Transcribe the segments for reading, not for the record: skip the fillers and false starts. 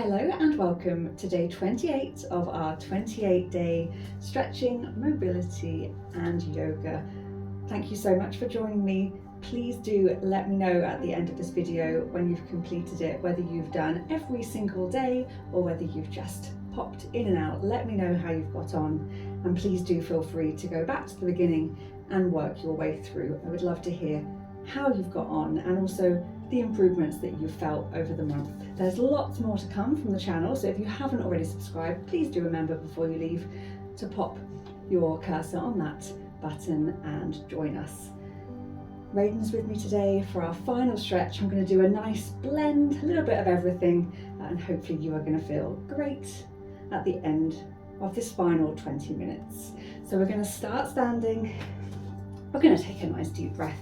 Hello and welcome to day 28 of our 28-day stretching, mobility and yoga. Thank you so much for joining me. Please do let me know at the end of this video when you've completed it, whether you've done every single day or whether you've just popped in and out. Let me know how you've got on, and please do feel free to go back to the beginning and work your way through. I would love to hear how you've got on and also the improvements that you've felt over the month. There's lots more to come from the channel, so if you haven't already subscribed, please do remember before you leave to pop your cursor on that button and join us. Raiden's with me today for our final stretch. I'm going to do a nice blend, a little bit of everything, and hopefully you are going to feel great at the end of this final 20 minutes. So we're going to start standing. We're going to take a nice deep breath.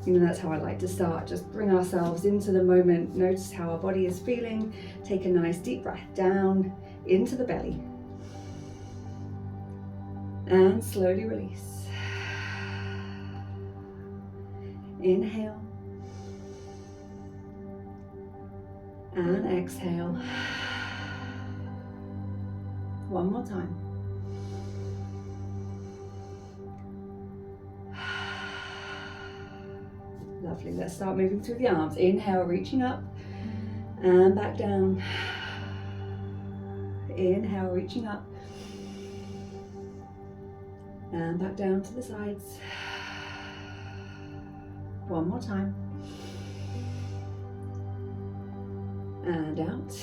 You know, that's how I like to start. Just bring ourselves into the moment. Notice how our body is feeling. Take a nice deep breath down into the belly. And slowly release. Inhale. And exhale. One more time. Lovely. Let's start moving through the arms. Inhale, reaching up and back down. Inhale, reaching up and back down to the sides. One more time. And out.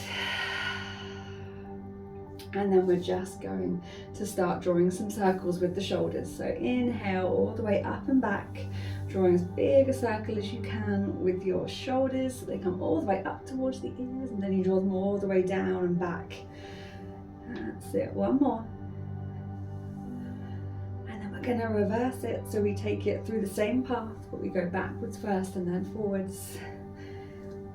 And then we're just going to start drawing some circles with the shoulders. So inhale all the way up and back, drawing as big a circle as you can with your shoulders so they come all the way up towards the ears, and then you draw them all the way down and back. That's it, one more. And then we're gonna reverse it, so we take it through the same path, but we go backwards first and then forwards.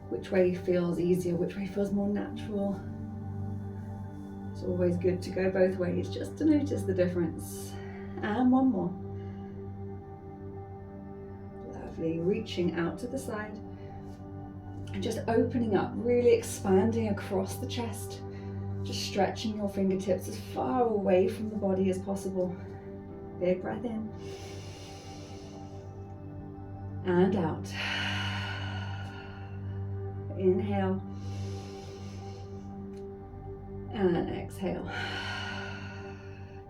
Which way feels easier, which way feels more natural. It's always good to go both ways just to notice the difference. And one more. Lovely, reaching out to the side and just opening up, really expanding across the chest, just stretching your fingertips as far away from the body as possible. Big breath in and out. Inhale and exhale.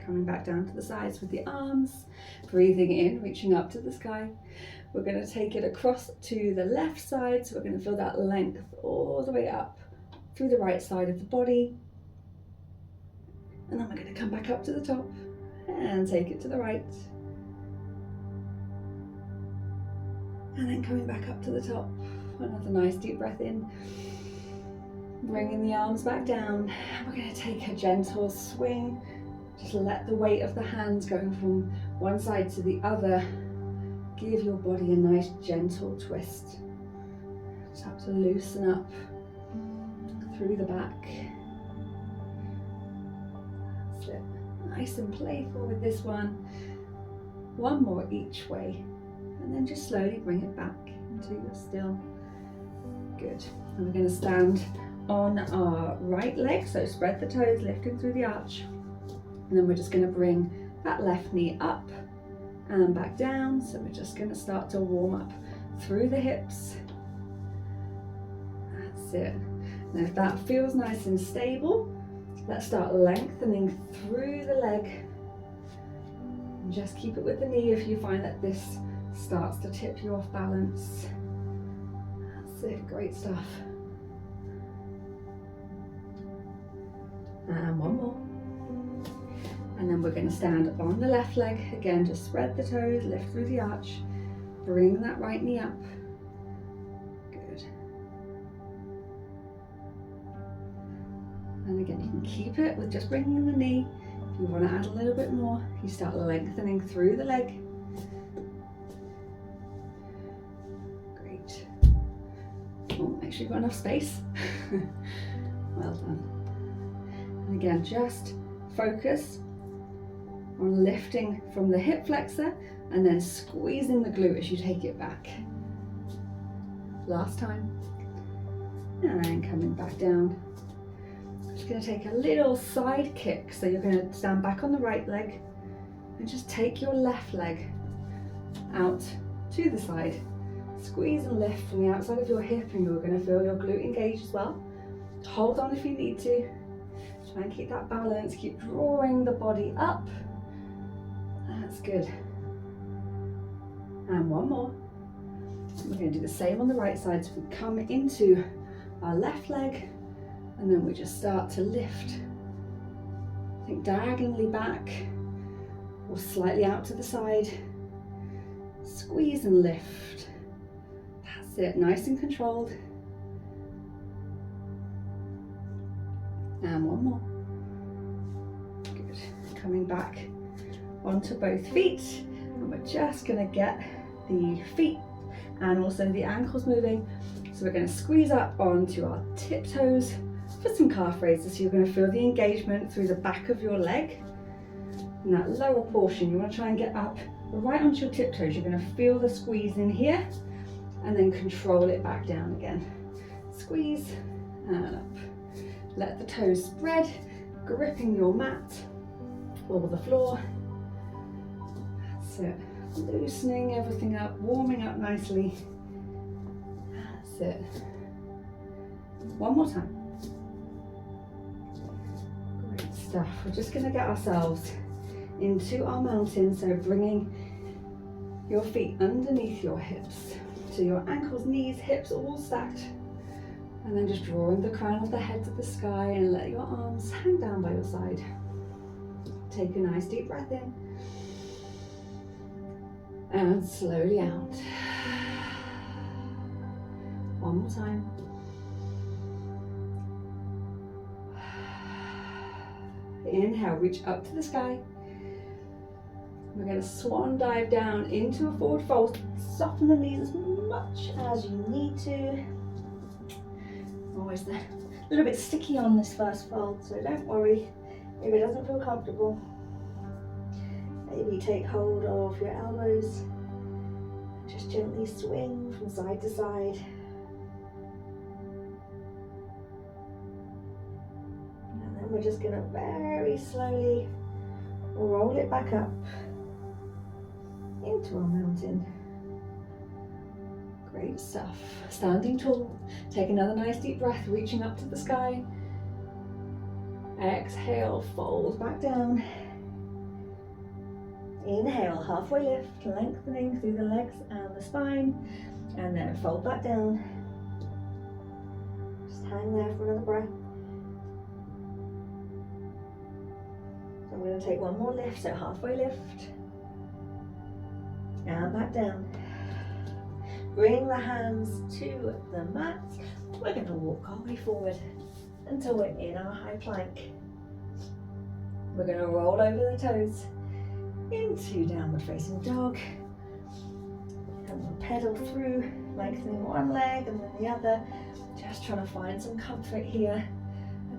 Coming back down to the sides with the arms, breathing in, reaching up to the sky. We're going to take it across to the left side, so we're going to feel that length all the way up through the right side of the body. And then we're going to come back up to the top and take it to the right. And then coming back up to the top. Another nice deep breath in. Bringing the arms back down. We're going to take a gentle swing. Just let the weight of the hands going from one side to the other give your body a nice gentle twist. Just have to loosen up through the back. That's it. Nice and playful with this one. One more each way. And then just slowly bring it back until you're still. Good. And we're going to stand on our right leg, so spread the toes, lifting through the arch. And then we're just going to bring that left knee up and back down. So we're just going to start to warm up through the hips. That's it. Now if that feels nice and stable, let's start lengthening through the leg. And just keep it with the knee if you find that this starts to tip you off balance. That's it, great stuff. And one more. And then we're going to stand on the left leg. Again, just spread the toes, lift through the arch. Bring that right knee up. Good. And again, you can keep it with just bringing the knee. If you want to add a little bit more, you start lengthening through the leg. Great. Oh, make sure you've got enough space. Well done. And again, just focus on lifting from the hip flexor and then squeezing the glute as you take it back. Last time. And then coming back down Just going to take a little side kick. So you're going to stand back on the right leg and just take your left leg out to the side. Squeeze and lift from the outside of your hip, and you're going to feel your glute engage as well. Hold on if you need to. Try and keep that balance. Keep drawing the body up. That's good. And one more. We're going to do the same on the right side. So we come into our left leg, and then we just start to lift. Think diagonally back or slightly out to the side. Squeeze and lift. That's it, nice and controlled. And one more. Good. Coming back onto both feet, and we're just going to get the feet and also the ankles moving. So we're going to squeeze up onto our tiptoes for some calf raises. So you're going to feel the engagement through the back of your leg. In that lower portion, you want to try and get up right onto your tiptoes. You're going to feel the squeeze in here and then control it back down again. Squeeze and up. Let the toes spread, gripping your mat or the floor. That's it. Loosening everything up, warming up nicely. That's it. One more time. Great stuff. We're just going to get ourselves into our mountain, so bringing your feet underneath your hips, so your ankles, knees, hips all stacked, and then just drawing the crown of the head to the sky and let your arms hang down by your side. Take a nice deep breath in and slowly out. One more time. Inhale, reach up to the sky. We're going to swan dive down into a forward fold. Soften the knees as much as you need to. Always a little bit sticky on this first fold, so don't worry if it doesn't feel comfortable. Maybe take hold of your elbows. Just gently swing from side to side. And then we're just going to very slowly roll it back up into our mountain. Great stuff. Standing tall. Take another nice deep breath, reaching up to the sky. Exhale, fold back down. Inhale, halfway lift, lengthening through the legs and the spine, and then fold back down. Just hang there for another breath. So I'm going to take one more lift, so halfway lift, and back down. Bring the hands to the mat. We're going to walk our way forward until we're in our high plank. We're going to roll over the toes into downward facing dog, and we'll pedal through, lengthening one leg and then the other, just trying to find some comfort here.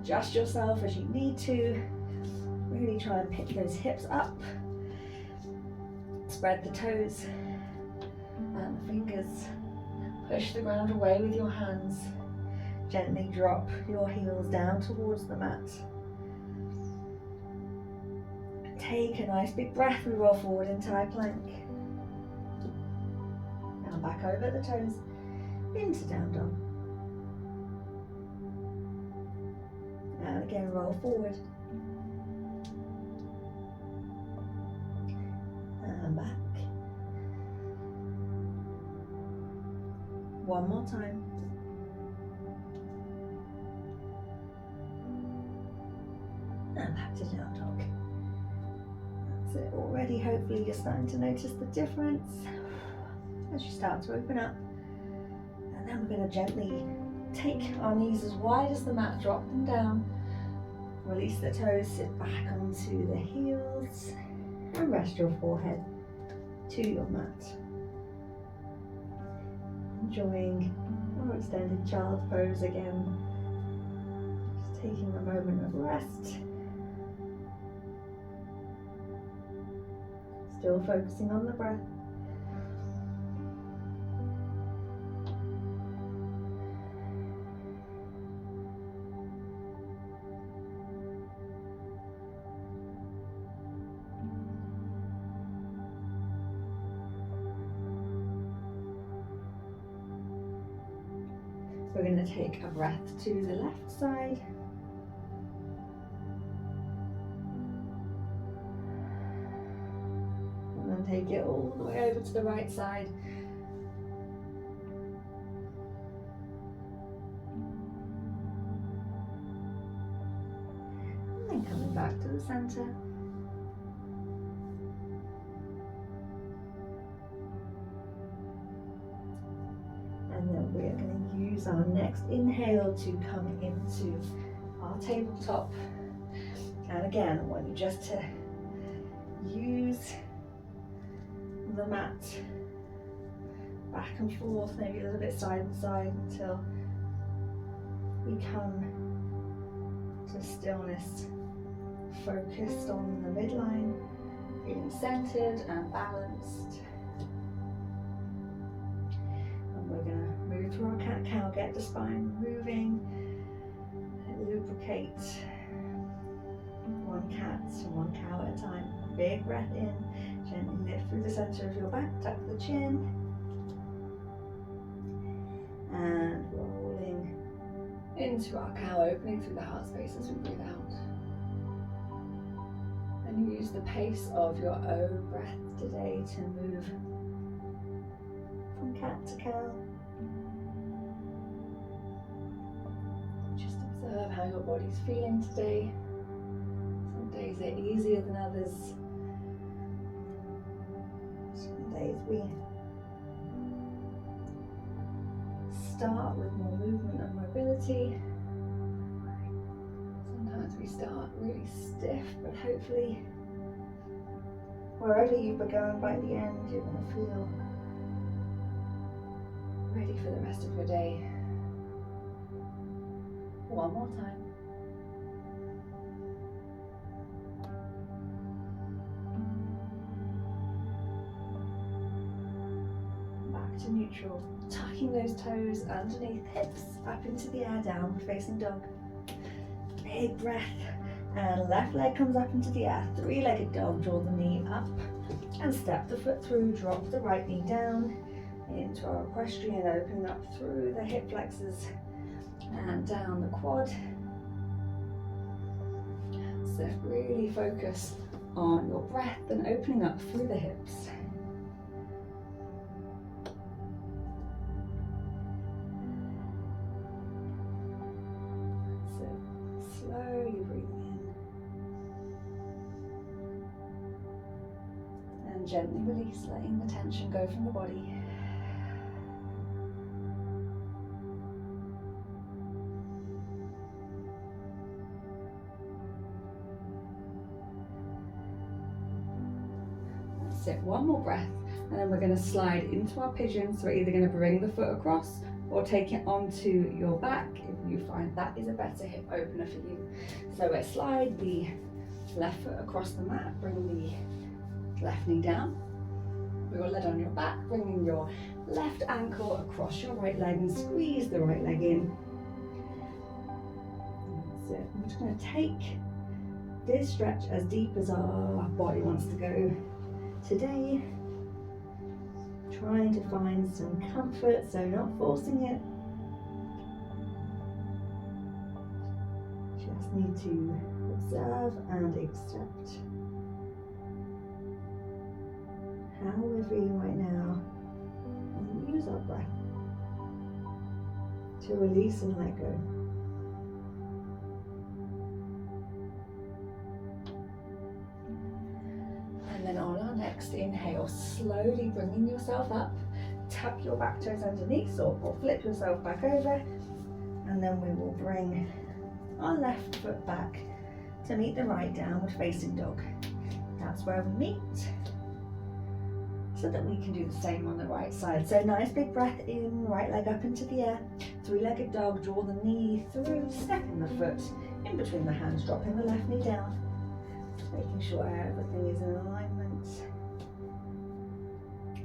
Adjust yourself as you need to. Really try and pick those hips up, spread the toes and the fingers, push the ground away with your hands, gently drop your heels down towards the mat. Take a nice big breath and roll forward into high plank. Now back over the toes into down dog. And again roll forward. And back. One more time. And back to down dog. That's it already. Hopefully you're starting to notice the difference as you start to open up. And then we're going to gently take our knees as wide as the mat, drop them down, release the toes, sit back onto the heels, and rest your forehead to your mat. Enjoying our extended child pose again. Just taking a moment of rest. Still focusing on the breath. We're going to take a breath to the left side. And then take it all the way over to the right side. And then coming back to the center. And then we're going to use our next inhale to come into our tabletop. And again, I want you just to use the mat back and forth, maybe a little bit side and side until we come to stillness, focused on the midline, feeling centered and balanced. We're going to move through our cat-cow, get the spine moving, lubricate. One cat, one cow at a time. Big breath in, gently lift through the center of your back, tuck the chin, and rolling into our cow, opening through the heart space as we breathe out. And use the pace of your own breath today to move from cat to cow. Just observe how your body's feeling today. Some days are easier than others. Some days we start with more movement and mobility. Sometimes we start really stiff, but hopefully wherever you've begun, by the end you're going to feel ready for the rest of your day. One more time. Back to neutral. Tucking those toes underneath hips, up into the air, downward facing dog. Big breath. And left leg comes up into the air. Three-legged dog. Draw the knee up and step the foot through. Drop the right knee down into our equestrian, opening up through the hip flexors and down the quad. So really focus on your breath and opening up through the hips. So slowly breathing in and gently release, letting the tension go from the body. One more breath, and then we're going to slide into our pigeon. So we're either going to bring the foot across or take it onto your back if you find that is a better hip opener for you. So we'll slide the left foot across the mat, bring the left knee down. We will let on your back, bringing your left ankle across your right leg and squeeze the right leg in. That's it. I'm just going to take this stretch as deep as our body wants to go. Today, trying to find some comfort, so not forcing it. Just need to observe and accept how we're feeling right now, and use our breath to release and let go. And then on our next inhale, slowly bringing yourself up, tuck your back toes underneath or flip yourself back over, and then we will bring our left foot back to meet the right, downward facing dog. That's where we meet, so that we can do the same on the right side. So nice big breath in, right leg up into the air, three-legged dog, draw the knee through, stepping the foot in between the hands, dropping the left knee down, making sure everything is in alignment.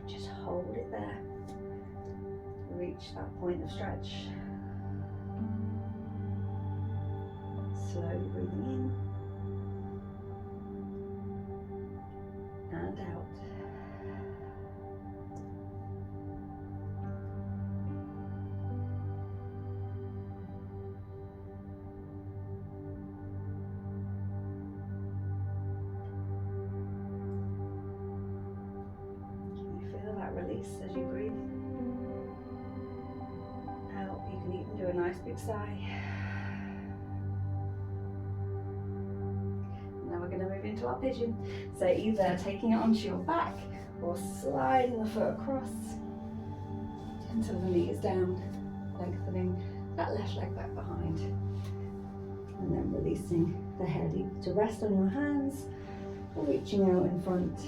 Just hold it there. Reach that point of stretch. Slowly breathing in and out. big sigh. Now we're going to move into our pigeon. So either taking it onto your back or sliding the foot across until the knee is down, lengthening that left leg back behind. And then releasing the head either to rest on your hands or reaching out in front.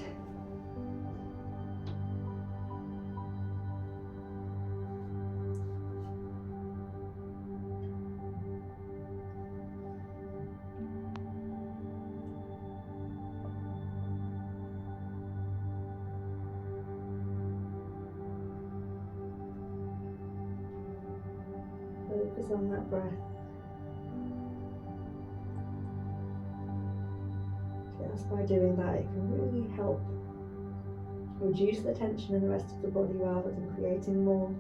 Focus on that breath. Just by doing that, it can really help reduce the tension in the rest of the body rather than creating more.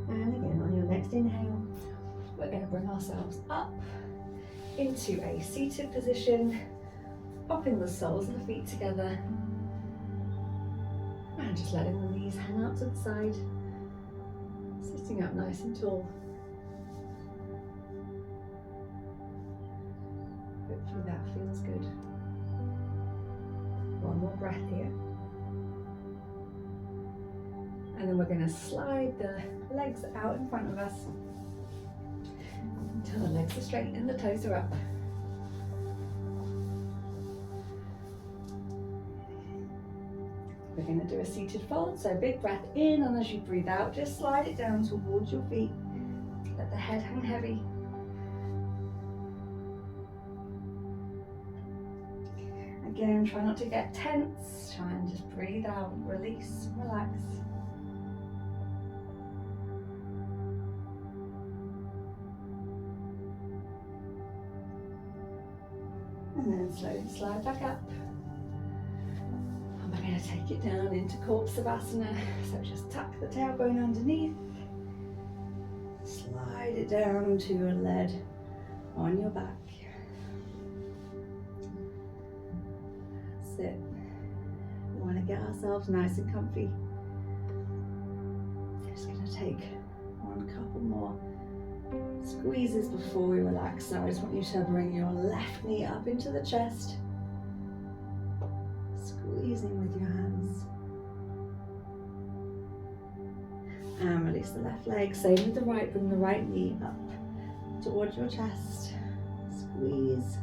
And again, on your next inhale, we're going to bring ourselves up into a seated position, popping the soles of the feet together. And just letting the knees hang out to the side, sitting up nice and tall. Hopefully that feels good. One more breath here. And then we're going to slide the legs out in front of us until the legs are straight and the toes are up. We're going to do a seated fold, so big breath in, and as you breathe out, just slide it down towards your feet. Let the head hang heavy. Again, try not to get tense, try and just breathe out, release, relax. And then slowly slide back up. And we're going to take it down into Korpsavasana. So just tuck the tailbone underneath. Slide it down to a lead on your back. That's it. We want to get ourselves nice and comfy. Just going to take one couple more squeezes before we relax. So I just want you to bring your left knee up into the chest, squeezing with your hands, and release the left leg. Same with the right, bring the right knee up towards your chest, squeeze,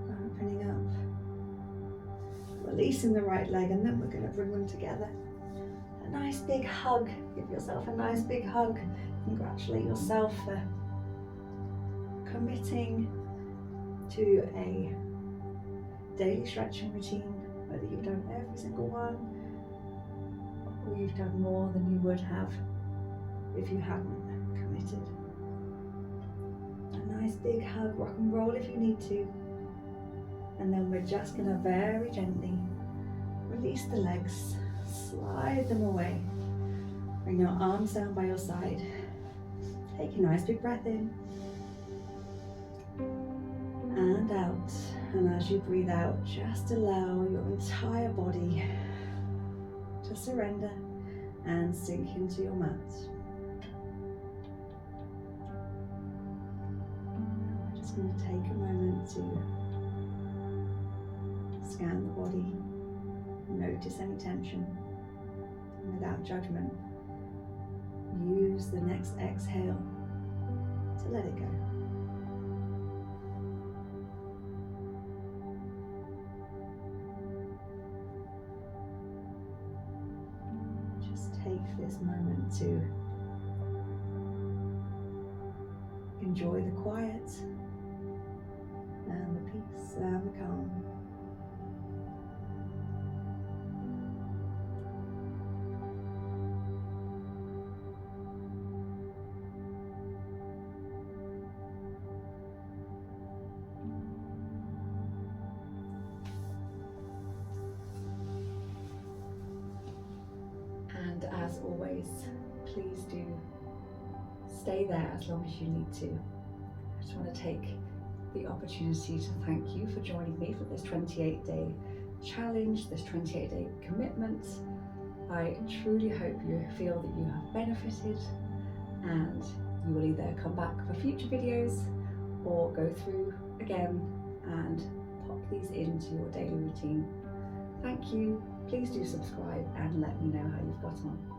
opening up, releasing the right leg, and then we're going to bring them together. A nice big hug, give yourself a nice big hug. Congratulate yourself for committing to a daily stretching routine, whether you've done every single one or you've done more than you would have if you hadn't committed. A nice big hug, rock and roll if you need to, and then we're just going to very gently release the legs, slide them away, bring your arms down by your side. Take a nice big breath in and out, and as you breathe out, just allow your entire body to surrender and sink into your mat. We're just going to take a moment to scan the body, notice any tension, and without judgment, use the next exhale to let it go. Just take this moment to enjoy the quiet and the peace and the calm. And as always, please do stay there as long as you need to. I just want to take the opportunity to thank you for joining me for this 28-day challenge, this 28-day commitment. I truly hope you feel that you have benefited, and you will either come back for future videos or go through again and pop these into your daily routine. Thank you. Please do subscribe and let me know how you've got on.